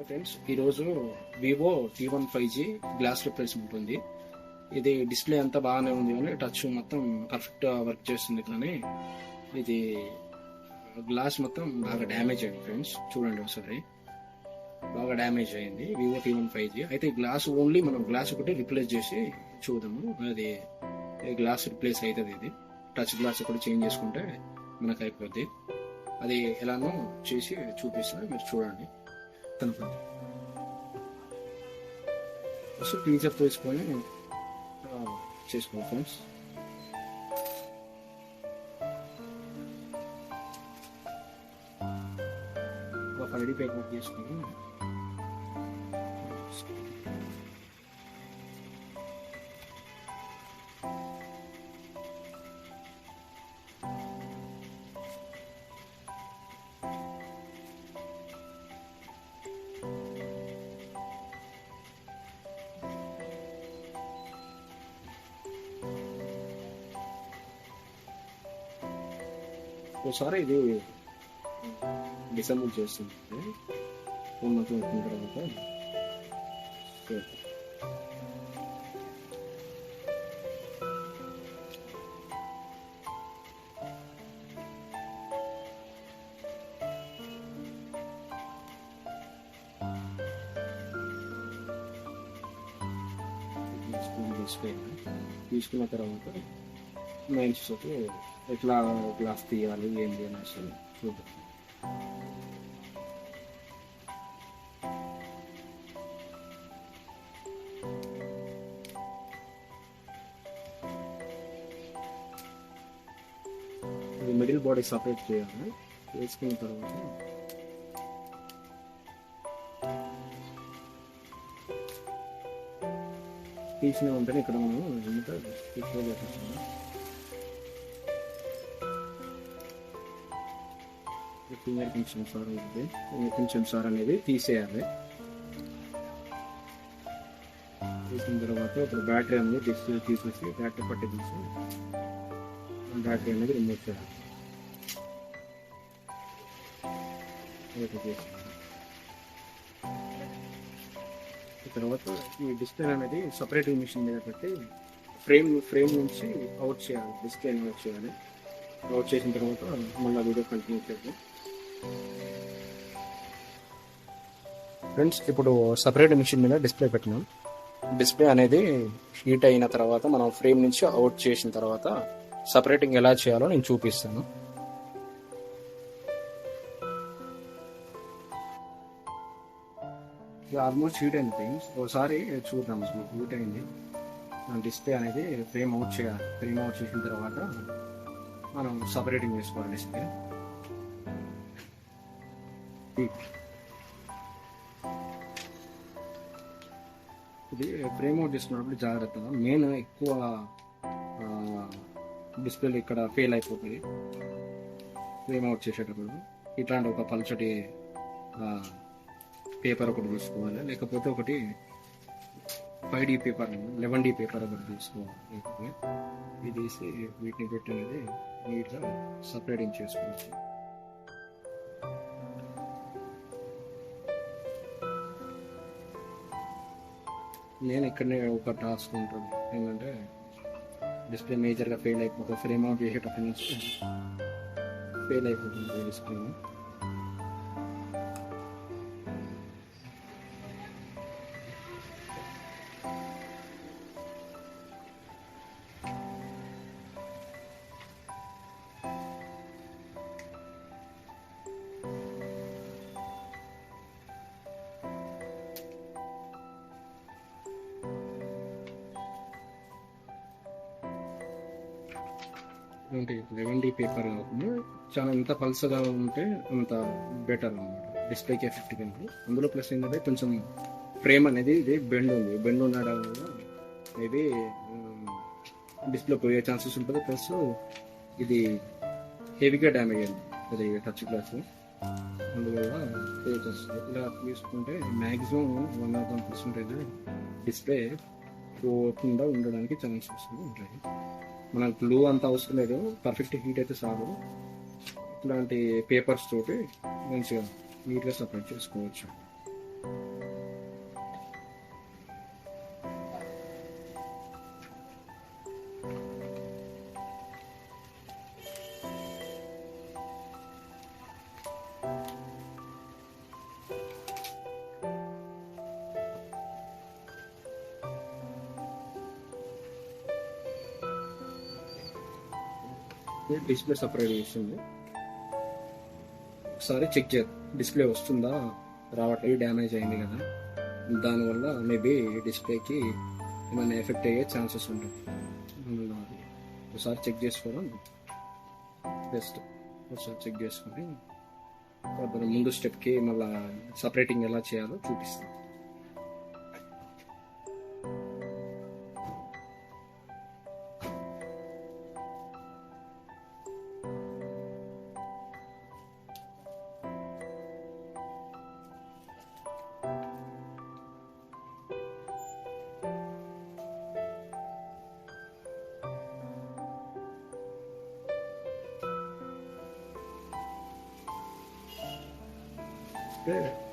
Friends, ఈరోజు Vivo T1 5G glass replacement ఉంది. ఇది డిస్ప్లే అంతా బాగానే ఉంది కానీ టచ్ మొత్తం పర్ఫెక్ట్ వర్క్ చేస్తుంది, కానీ ఇది గ్లాస్ మొత్తం బాగా డ్యామేజ్ అయింది. ఫ్రెండ్స్ చూడండి ఒకసారి, బాగా డ్యామేజ్ అయింది వివో T1 5G. అయితే గ్లాస్ ఓన్లీ మనం గ్లాస్ ఒకటి రిప్లేస్ చేసి చూద్దాము. అది గ్లాస్ రిప్లేస్ అవుతుంది. ఇది టచ్ గ్లాస్ ఒకటి చేంజ్ చేసుకుంటే మనకు అయిపోద్ది. అది ఎలానో చేసి చూపిస్తున్నా, మీరు చూడండి. ఫస్ట్ టీచర్ తీసుకొని చేసుకోండి ఫ్రెండ్స్. ఒక ఐడి ప్యాక్ చేసుకొని ఒకసారి ఇది డిసెంబర్ చేస్తుంది. ఫోన్ మొత్తం వచ్చిన తర్వాత తీసుకున్న తర్వాత మెయిన్స్ తోటి ఎట్లా గ్లాస్ తీయాలి ఏంటి అనేసి చూద్దాం. ఇది మిడిల్ బాడీ సపరేట్ చేయాలి. వేసుకున్న తర్వాత తీసిన వెంటనే ఇక్కడ మనం ఎంత ఫింగర్ ప్రింట్ సెన్సార్ ఉంది. ఫింగర్ ప్రింట్ సెన్సార్ అనేది తీసేయాలి. తీసిన తర్వాత ఇప్పుడు బ్యాటరీ అనేది డిస్ప్లే తీసేసి బ్యాటరీ పట్టి తీసి బ్యాటరీ అనేది రిమూవ్ చేయాలి. తర్వాత ఈ డిస్ప్లే అనేది సపరేట్ మిషన్ మీద పెట్టి ఫ్రేమ్ నుంచి అవుట్ చేయాలి. డిస్ప్లే అవుట్ చేయాలి. అవుట్ చేసిన తర్వాత మళ్ళీ వీడియో కంటిన్యూ చేద్దాం. ఫ్రెండ్స్, ఇప్పుడు సపరేట్ మిషన్ మీద డిస్ప్లే పెట్టినాం. డిస్ప్లే అనేది హీట్ అయిన తర్వాత మనం ఫ్రేమ్ నుంచి అవుట్ చేసిన తర్వాత సపరేటింగ్ ఎలా చేయాలో నేను చూపిస్తాను. ఆల్మోస్ట్ హీట్ అయింది ఫ్రెండ్స్. ఒకసారి చూద్దాం. హీట్ అయింది. డిస్ప్లే అనేది ఫ్రేమ్ అవుట్ చేయాలి. ఫ్రేమ్ అవుట్ చేసిన తర్వాత మనం సపరేటింగ్ చేసుకోవాలి. డిస్ప్లే ఇది ఫ్రేమ్ అవుట్ చేసుకున్నప్పుడు జాగ్రత్తగా మెయిన్ ఎక్కువ డిస్ప్లేలు ఇక్కడ ఫెయిల్ అయిపోతుంది. ఫ్రేమ్ అవుట్ చేసేటప్పుడు ఇట్లాంటి ఒక పల్చటి పేపర్ ఒకటి తీసుకోవాలి, లేకపోతే ఒకటి 5D పేపర్ 11D పేపర్ ఒకటి తీసుకోవాలి. లేకపోతే ఇది తీసి వీటిని పెట్టి అనేది నీట్గా సపరేటింగ్ చేసుకోవచ్చు. నేను ఇక్కడనే ఒక టాస్క్ ఉంటుంది ఏంటంటే డిస్ప్లే మేజర్గా ఫెయిల్ అయిపోతుంది. ఫ్రేమ్ అవుట్ చేసేటప్పటి నుంచి ఫెయిల్ అయిపోతుంది డిస్ప్లే. అంటే 11D పేపర్ కాకుండా చాలా ఎంత పల్సగా ఉంటే అంత బెటర్ అన్నమాట. డిస్ప్లేకి ఎఫెక్ట్ కంటే అందులో ప్లస్ ఏంటంటే కొంచెం ఫ్రేమ్ అనేది ఇది బెండ్ ఉంది. బెండ్ ఉండడం వల్ల మేబీ డిస్ప్లే పోయే ఛాన్సెస్ ఉంటుంది. ప్లస్ ఇది హెవీగా డ్యామేజ్ అయింది అది టచ్ గ్లాస్, అందువల్ల ఫీచర్స్ ఇలా తీసుకుంటే మ్యాక్సిమం 101% డిస్ప్లే పోకుండా ఉండడానికి ఛాన్సెస్ ఉంటాయి. మనకు గ్లూ అంత అవసరం లేదు, పర్ఫెక్ట్ హీట్ అయితే చాలు. ఇట్లాంటి పేపర్స్ తోటి మంచిగా నీట్గా సపరేట్ చేసుకోవచ్చు. డిస్ప్లే సపరేట్ చేసింది. ఒకసారి చెక్ చేద్దాం, డిస్ప్లే వస్తుందా రావట్లేదు, డ్యామేజ్ అయింది కదా, దానివల్ల మేబీ డిస్ప్లేకి ఏమైనా ఎఫెక్ట్ అయ్యే ఛాన్సెస్ ఉంటుంది. ఒకసారి చెక్ చేసుకోవడం బెస్ట్. ఒకసారి చెక్ చేసుకొని ముందు స్టెప్కి మళ్ళీ సపరేటింగ్ ఎలా చేయాలో చూపిస్తాం.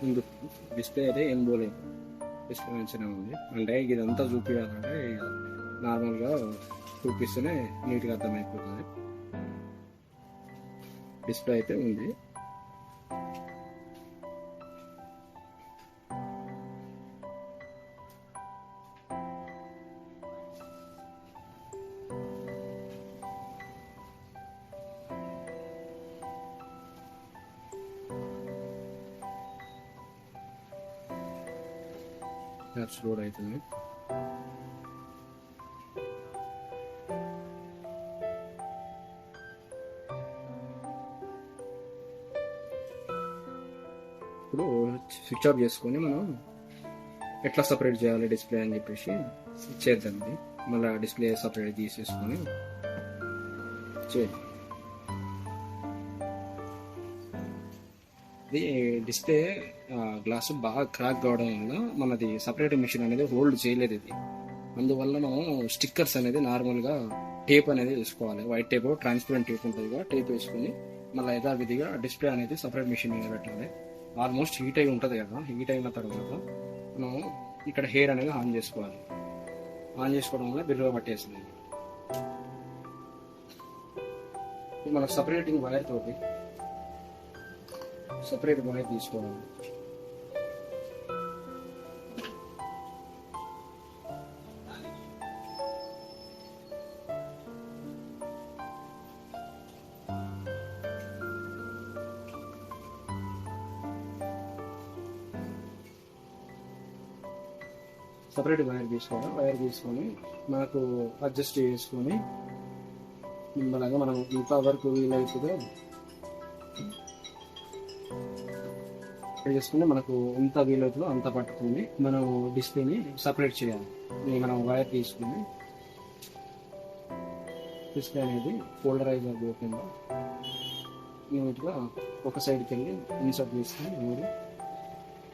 ముందు డిస్ప్లే అయితే ఏం పోలేదు, డిస్ప్లే మంచిగా ఉంది. అంటే ఇదంతా చూపించాలంటే నార్మల్గా చూపిస్తేనే నీట్గా అర్థమైపోతుంది. డిస్ప్లే అయితే ఉంది. యాప్స్ లోడ్ అవుతుంది. ఇప్పుడు స్విచ్ ఆఫ్ చేసుకొని మనం ఎట్లా సపరేట్ చేయాలి డిస్ప్లే అని చెప్పేసి చేద్దాం. మళ్ళీ డిస్ప్లే సపరేట్ తీసేసుకొని చేద్దాం. ఇది డిస్ప్లే గ్లాస్ బాగా క్రాక్ కావడం వల్ల మనది సపరేటింగ్ మిషన్ అనేది హోల్డ్ చేయలేదు ఇది. అందువల్ల మనం స్టిక్కర్స్ అనేది నార్మల్గా టేప్ అనేది వేసుకోవాలి. వైట్ టేప్, ట్రాన్స్పరెంట్ టేప్ ఉంటుంది కదా, టేప్ వేసుకుని మళ్ళీ యథావిధిగా డిస్ప్లే అనేది సపరేట్ మిషన్ మీద పెట్టాలి. ఆల్మోస్ట్ హీట్ అయి ఉంటుంది కదా, హీట్ అయిన తర్వాత మనం ఇక్కడ హెయిర్ అనేది ఆన్ చేసుకోవాలి. ఆన్ చేసుకోవడం వల్ల బిర్రగా పట్టేస్తుంది. మనకు సపరేటింగ్ వైర్ తోటి సపరేట్ వైర్ తీసుకోవాలి. సపరేట్ వైర్ తీసుకోవాలి. వైర్ తీసుకొని మనకు అడ్జస్ట్ చేసుకొని అలాగే మనం ఇంత వరకు వీలవుతుందో చేసుకుని మనకు ఎంత వీలవుతుందో అంత పట్టుకుని మనం డిస్ప్లేని సపరేట్ చేయాలి. మనం వైర్ తీసుకుని డిస్ప్లే అనేది పోలరైజర్ పోకుండా నీట్గా ఒక సైడ్కి వెళ్ళి ఇన్సర్ట్ చేసుకుని మీరు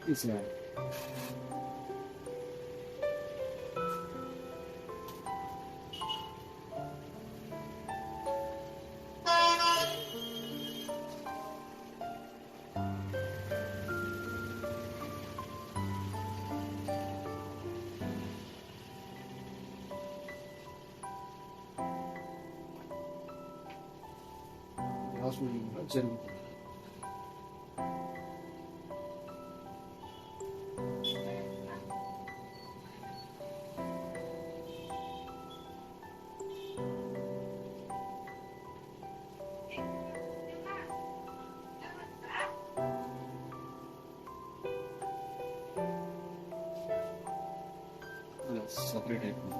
తీసేయాలి. జరుగుతుంది. సపరేట్ అయిపోయింది.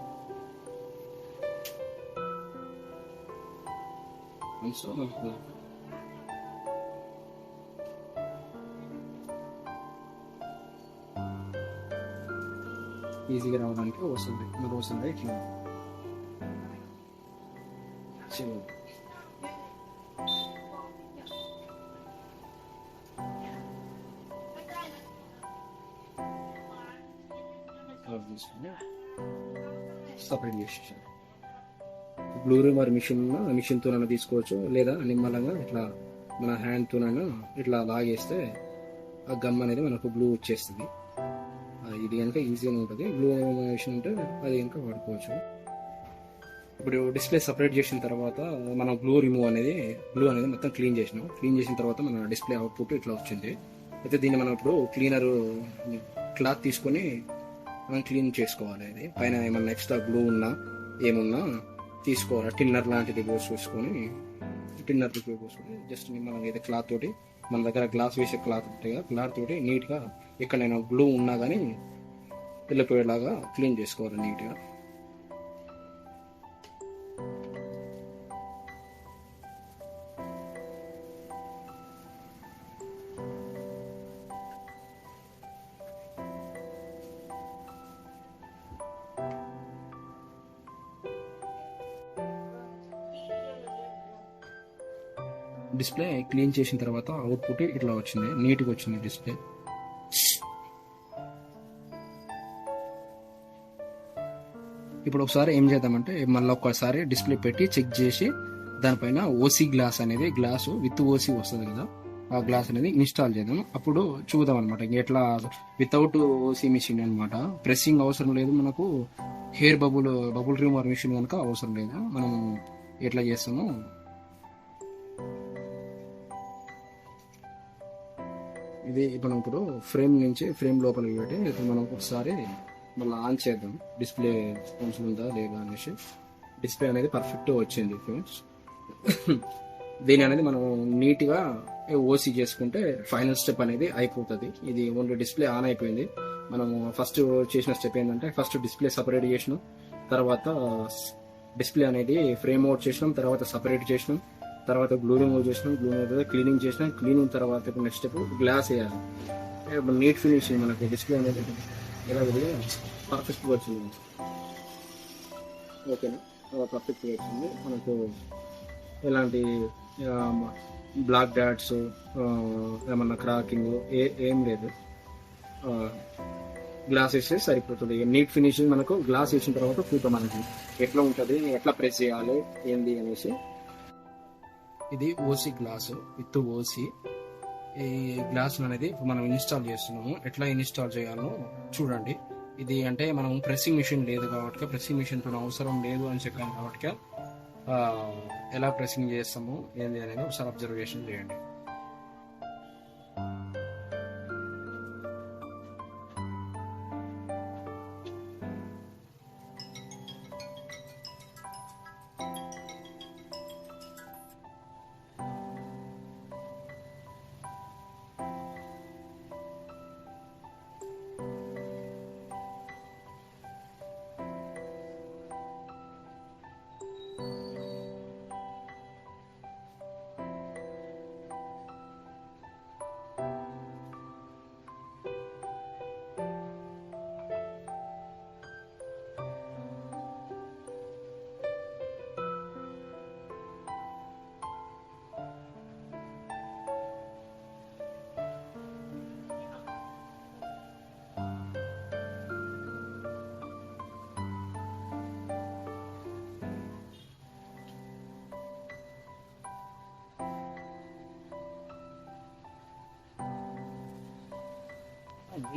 ఈజీగా రావడానికి వస్తుంది. మరి వస్తుంది ఇట్లా తీసుకుని సపరేట్ చేసేసాను. బ్లూరీ మరి మిషన్తో తీసుకోవచ్చు, లేదా నిమ్మలంగా ఇట్లా మన హ్యాండ్తోనైనా ఇట్లా లాగేస్తే ఆ గమ్ అనేది మనకు బ్లూ వచ్చేస్తుంది. ఇది కనుక ఈజీగా ఉంటుంది. బ్లూ మిషన్ ఉంటే అది కనుక వాడుకోవచ్చు. ఇప్పుడు డిస్ప్లే సపరేట్ చేసిన తర్వాత మనం బ్లూ అనేది మొత్తం క్లీన్ చేసిన తర్వాత మన డిస్ప్లే అవుట్పుట్ ఇట్లా వచ్చింది. అయితే దీన్ని మనం ఇప్పుడు క్లాత్ తీసుకొని మనం క్లీన్ చేసుకోవాలి. అది పైన ఏమన్నా ఎక్స్ట్రా గ్లూ ఉన్నా ఏమున్నా తీసుకోవాలి. టిన్నర్ లాంటిది పోసి చూసుకొని 1.5 రూపాయ కోసుకొని జస్ట్ మనం ఏదో క్లాత్ తోటి మన దగ్గర గ్లాస్ వేసే క్లాత్ ఉంటాయి కదా, క్లాత్ తోటి నీట్గా ఎక్కడైనా గ్లూ ఉన్నా కానీ వెళ్ళిపోయేలాగా క్లీన్ చేసుకోవాలి నీట్గా. డిస్ప్లే క్లీన్ చేసిన తర్వాత అవుట్పుట్ ఇట్లా వచ్చింది, నీట్గా వచ్చింది డిస్ప్లే. ఇప్పుడు ఒకసారి ఏం చేద్దామంటే మళ్ళీ ఒకసారి డిస్ప్లే పెట్టి చెక్ చేసి దానిపైన ఓసీ గ్లాస్ అనేది, గ్లాసు విత్ ఓసీ వస్తుంది కదా, ఆ గ్లాస్ అనేది ఇన్స్టాల్ చేద్దాం. అప్పుడు చూద్దాం అనమాట ఎట్లా వితౌట్ ఓసీ మిషన్ అనమాట. ప్రెస్సింగ్ అవసరం లేదు మనకు, హెయిర్ బబుల్ రిమూవర్ మిషన్ కనుక అవసరం లేదు. మనం ఎట్లా చేస్తామో ఇది మనం ఇప్పుడు ఫ్రేమ్ నుంచి ఫ్రేమ్ లోపలికి పెట్టి ఇప్పుడు మనం ఒకసారి మళ్ళీ ఆన్ చేద్దాం డిస్ప్లే కొంచెం ఉందా లేదా అనేసి. డిస్ప్లే అనేది పర్ఫెక్ట్ వచ్చింది ఫ్రెండ్స్. దీని అనేది మనం నీట్గా ఓసీ చేసుకుంటే ఫైనల్ స్టెప్ అనేది అయిపోతుంది. ఇది ఓన్లీ డిస్ప్లే ఆన్ అయిపోయింది. మనం ఫస్ట్ చేసిన స్టెప్ ఏంటంటే ఫస్ట్ డిస్ప్లే సపరేట్ చేసినాం, తర్వాత డిస్ప్లే అనేది ఫ్రేమ్ అవుట్ చేసినాం, తర్వాత సపరేట్ చేసినాం, తర్వాత గ్లూ రిమూవ్ చేసినాం, గ్లూ రిమూవ్ క్లీనింగ్ చేసినాం, క్లీనింగ్ తర్వాత నెక్స్ట్ స్టెప్ గ్లాస్ వేయాలి. నీట్ ఫినిషింగ్ మనకి డిస్ప్లే అనేది ఎలా పర్ఫెక్ట్గా వచ్చింది. ఓకేనా, పర్ఫెక్ట్గా వచ్చింది. మనకు ఎలాంటి బ్లాక్ డాట్స్ ఏమన్నా క్రాకింగ్ ఏం లేదు. గ్లాస్ వేస్తే సరిపోతుంది. నీట్ ఫినిషింగ్ మనకు గ్లాస్ వేసిన తర్వాత చూద్దాం మనకి ఎట్లా ఉంటుంది, ఎట్లా ప్రెస్ చేయాలి ఏంది అనేసి. ఇది ఓసీ గ్లాస్ విత్ ఓసీ. ఈ గ్లాస్ అనేది మనం ఇన్స్టాల్ చేస్తున్నాము. ఎట్లా ఇన్స్టాల్ చేయాలో చూడండి. ఇది అంటే మనం ప్రెస్సింగ్ మిషన్ లేదు కాబట్టి, ప్రెస్సింగ్ మిషన్ అవసరం లేదు అని చెప్పాను కాబట్టి ఎలా ప్రెస్సింగ్ చేస్తాము ఏంది అనేది ఒకసారి అబ్జర్వేషన్ చేయండి.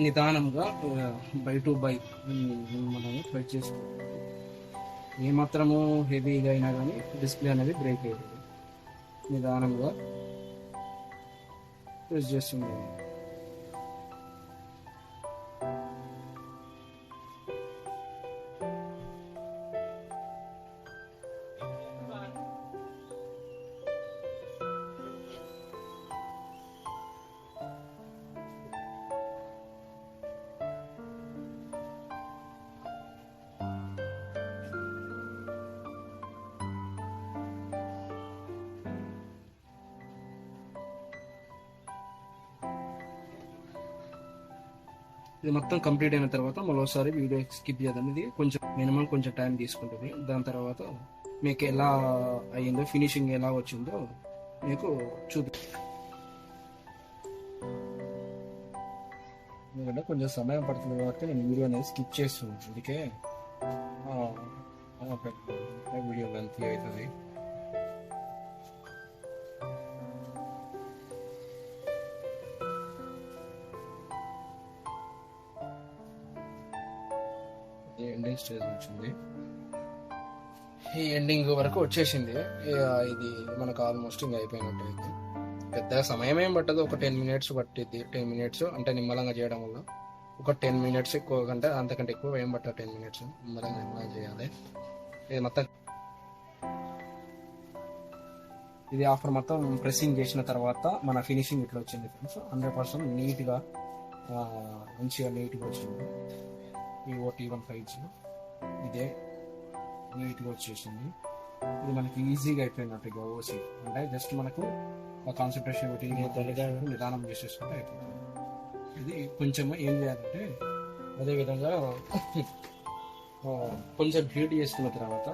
నిదానంగా బై టు బై మనము ట్రై చేసుకోవాలి. ఏమాత్రము హెవీగా అయినా కానీ డిస్ప్లే అనేది బ్రేక్ అయ్యేది. నిదానంగా ప్రెస్ చేస్తుంది. ఇది మొత్తం కంప్లీట్ అయిన తర్వాత మరోసారి వీడియో స్కిప్ చేద్దాం. ఇది కొంచెం మినిమం కొంచెం టైం తీసుకుంటుంది. దాని తర్వాత మీకు ఎలా అయ్యిందో, ఫినిషింగ్ ఎలా వచ్చిందో మీకు ఎందుకంటే కొంచెం సమయం పడుతుంది కాబట్టి నేను వీడియో అనేది స్కిప్ చేస్తున్నాను. అందుకే వీడియో లెంత్ అవుతుంది. ఎండింగ్ స్టేజ్ వచ్చింది. ఈ ఎండింగ్ వరకు వచ్చేసింది. ఇది మనకు ఆల్మోస్ట్ ఇంకా అయిపోయినట్టు అయింది. పెద్ద సమయం ఏం పట్టదు, ఒక 10 minutes పట్టిద్ది. 10 minutes అంటే నిమ్మలంగా చేయడం వల్ల ఒక 10 minutes ఎక్కువ కంటే అంతకంటే ఎక్కువ ఏం పట్టదు. 10 minutes నిమ్మలంగా చేయాలి. ఇది మొత్తం ఇది ఆఫ్టర్ మొత్తం ప్రెస్సింగ్ చేసిన తర్వాత మన ఫినిషింగ్ ఇట్లా వచ్చింది ఫ్రెండ్స్. 100% నీట్గా మంచిగా నీట్గా వచ్చింది. ఈ T150 ఇదే నీట్గా వచ్చేసింది. ఇది మనకి ఈజీగా అయిపోయినట్టు ఇక ఓసి అంటే జస్ట్ మనకు కాన్సన్ట్రేషన్ పెట్టి నిదానం చేసేసుకుంటే అయిపోతుంది. ఇది కొంచెం ఏం చేయాలంటే అదేవిధంగా కొంచెం హీట్ చేసుకున్న తర్వాత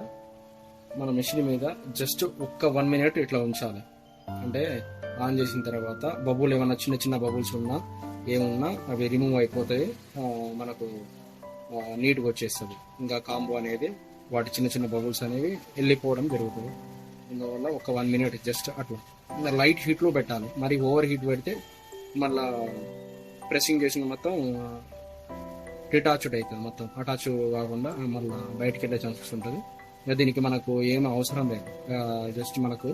మన మెషిన్ మీద జస్ట్ ఒక్క 1 minute ఇట్లా ఉంచాలి. అంటే ఆన్ చేసిన తర్వాత బబుల్ ఏమన్నా చిన్న చిన్న బబుల్స్ ఉన్నా ఏమున్నా అవి రిమూవ్ అయిపోతాయి, మనకు నీట్గా వచ్చేస్తుంది. ఇంకా కాంబో అనేది వాటి చిన్న చిన్న బబుల్స్ అనేవి వెళ్ళిపోవడం జరుగుతుంది. అందువల్ల ఒక 1 minute జస్ట్ అట్లా ఇంకా లైట్ హీట్లో పెట్టాలి. మరి ఓవర్ హీట్ పెడితే మళ్ళా ప్రెస్సింగ్ చేసిన మొత్తం డిటాచ్డ్ అవుతుంది, మొత్తం అటాచ్ కాకుండా మళ్ళీ బయటకు వెళ్ళే ఛాన్సెస్ ఉంటుంది. ఇంకా దీనికి మనకు ఏం అవసరం లేదు, జస్ట్ మనకు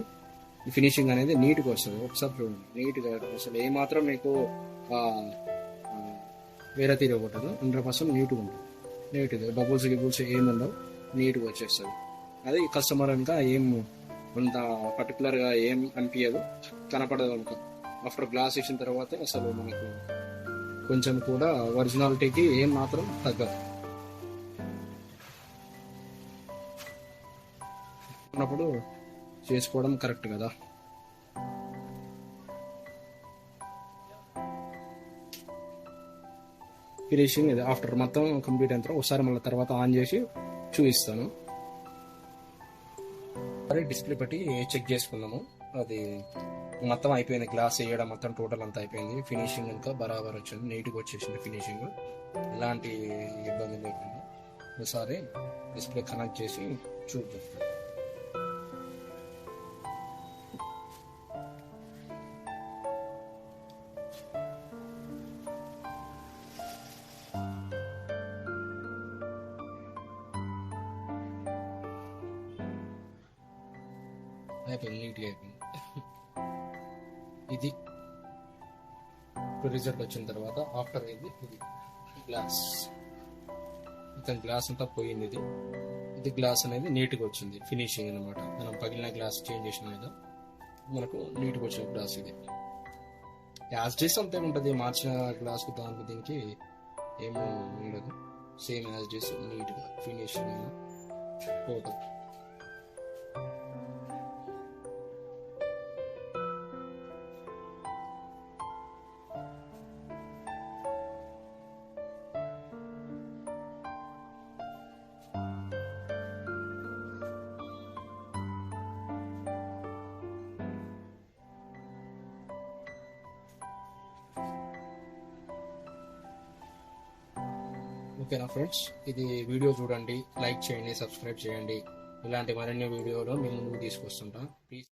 ఫినిషింగ్ అనేది నీట్గా వస్తుంది. ఒకసారి చూడండి, నీట్గా అసలు ఏమాత్రం మీకు వేరే తీరు కొట్టదు. 100% నీట్గా ఉంటుంది. నీట్గా బబుల్స్ గిబుల్స్ ఏమి ఉండవు, నీట్గా వచ్చేస్తుంది. అది కస్టమర్ ఇంకా ఏం అంత పర్టికులర్గా ఏం అనిపించదు, కనపడదు అనుకో. ఆఫ్టర్ గ్లాస్ ఇచ్చిన తర్వాత అసలు మనకు కొంచెం కూడా ఒరిజినాలిటీకి ఏం మాత్రం తగ్గదు. ఉన్నప్పుడు చేసుకోవడం కరెక్ట్ కదా. ఫినిషింగ్ ఇది ఆఫ్టర్ మొత్తం కంప్లీట్ అయిన తర్వాత ఒకసారి మళ్ళీ తర్వాత ఆన్ చేసి చూపిస్తాను. డిస్ప్లే పెట్టి చెక్ చేసుకున్నాము, అది మొత్తం అయిపోయింది. గ్లాస్ వేయడం మొత్తం టోటల్ అంతా అయిపోయింది. ఫినిషింగ్ ఇంకా బరాబర్ వచ్చింది, నీట్గా వచ్చేసింది ఫినిషింగ్, ఎలాంటి ఇబ్బంది లేకుండా. ఒకసారి డిస్ప్లే కనెక్ట్ చేసి చూద్దాం. అయిపోయింది, నీట్గా అయిపోయింది. ఇది రిజల్ట్ వచ్చిన తర్వాత ఆఫ్టర్ ఇది గ్లాస్, ఇతని గ్లాస్ అంతా పోయింది. ఇది గ్లాస్ అనేది నీట్గా వచ్చింది, ఫినిషింగ్ అనమాట. మనం పగిలిన గ్లాస్ చేంజ్ చేసిన మీద మనకు నీట్గా వచ్చిన గ్లాస్ ఇది. యాజ్ డీస్ అంతే ఉంటుంది, మార్చిన గ్లాస్కు దానికి దీనికి ఏమో ఉండదు, సేమ్ యాజ్ డీస్ నీట్గా ఫినిషింగ్ టోటల్. ఓకేనా ఫ్రెండ్స్, ఇది వీడియో చూడండి, లైక్ చేయండి, సబ్స్క్రైబ్ చేయండి. ఇలాంటి మరిన్ని వీడియోలు మేము ముందుకు తీసుకొస్తుంటాం. ప్లీజ్.